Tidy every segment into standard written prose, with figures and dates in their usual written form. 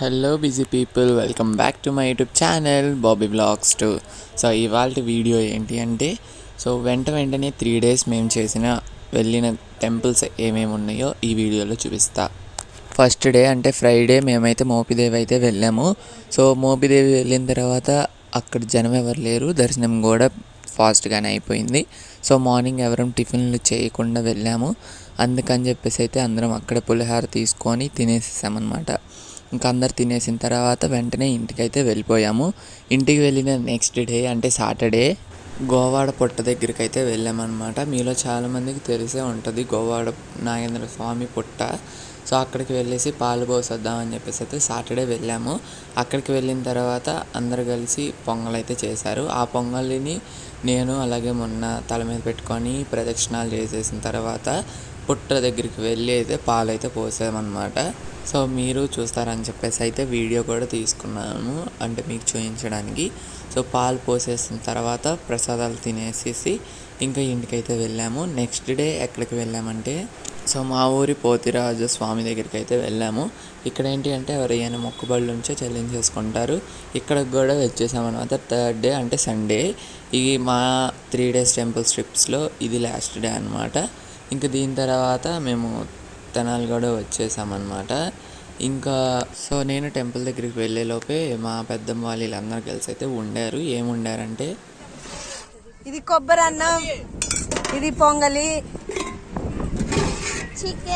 Hello busy people, welcome back to my YouTube channel Bobby blogs 2. So ఇవాళ video ఏంటి అంటే, వెంటనే 3 days మేము వెళ్ళిన టెంపుల్స్ ఏమేమి ఉన్నాయో ఈ వీడియోలో చూపిస్తా. ఫస్ట్ డే అంటే ఫ్రైడే మేమైతే మోపిదేవి అయితే వెళ్ళాము. సో మోపిదేవి వెళ్ళిన తర్వాత అక్కడ జనం ఎవరు లేరు, దర్శనం కూడా ఫాస్ట్గానే అయిపోయింది. సో మార్నింగ్ ఎవరం టిఫిన్లు చేయకుండా వెళ్ళాము. అందుకని చెప్పేసి అయితే అందరం అక్కడ పులిహార తీసుకొని తినేసేసామన్నమాట. ఇంకా అందరు తినేసిన తర్వాత వెంటనే ఇంటికైతే వెళ్ళిపోయాము. ఇంటికి వెళ్ళిన నెక్స్ట్ డే అంటే సాటర్డే గోవాడ పుట్ట దగ్గరికి అయితే వెళ్ళామన్నమాట. మీలో చాలామందికి తెలిసే ఉంటుంది గోవాడ నాగేంద్ర స్వామి పుట్ట. సో అక్కడికి వెళ్ళేసి పాలు పోసొద్దామని చెప్పేసి అయితే సాటర్డే వెళ్ళాము. అక్కడికి వెళ్ళిన తర్వాత అందరు కలిసి పొంగల్ అయితే చేశారు. ఆ పొంగల్ని నేను అలాగే మొన్న తల మీద పెట్టుకొని ప్రదక్షిణాలు చేసేసిన తర్వాత పుట్ట దగ్గరికి వెళ్ళి అయితే పాలు అయితే పోసామన్నమాట. సో మీరు చూస్తారని చెప్పేసి అయితే వీడియో కూడా తీసుకున్నాను, అంటే మీకు చూపించడానికి. సో పాలు పోసేసిన తర్వాత ప్రసాదాలు తినేసేసి ఇంకా ఇంటికైతే వెళ్ళాము. నెక్స్ట్ డే ఎక్కడికి వెళ్ళామంటే మా ఊరి పోతిరాజు స్వామి దగ్గరికి అయితే వెళ్ళాము. ఇక్కడ ఏంటి అంటే ఎవరైనా మొక్కుబళ్ళు నుంచో చెల్లించేసుకుంటారు. ఇక్కడికి కూడా వచ్చేసామన్నమాట. థర్డ్ డే అంటే సండే. ఇది మా 3 days టెంపుల్ ట్రిప్స్లో ఇది లాస్ట్ డే అనమాట. ఇంకా దీని తర్వాత మేము తెనాలి కూడా వచ్చేసామన్నమాట. ఇంకా నేను టెంపుల్ దగ్గరికి వెళ్ళేలోపే మా పెద్దమ్మ వాళ్ళు వీళ్ళందరూ కలిసి అయితే ఉండారు. ఏముండారంటే ఇది కొబ్బరి అన్నం, ఇది పొంగలి,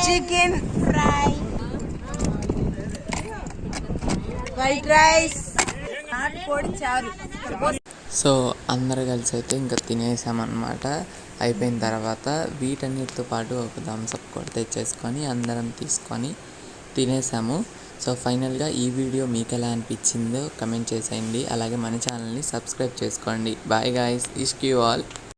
చికెన్ ఫ్రై, వైట్ రైస్, నాటుకోడి చారు. సో అందరు కలిసి అయితే ఇంకా తినేసామన్నమాట. అయిపోయిన తర్వాత వీటన్నిటితో పాటు ఒక థమ్స్అప్ కూడా తెచ్చేసుకొని అందరం తీసుకొని తినేసాము. సో ఫైనల్గా ఈ వీడియో మీకు ఎలా అనిపించిందో కమెంట్ చేసేయండి. అలాగే మన ఛానల్ని సబ్స్క్రైబ్ చేసుకోండి. బాయ్ గాయ్స్, ఇష్క్ యూ ఆల్.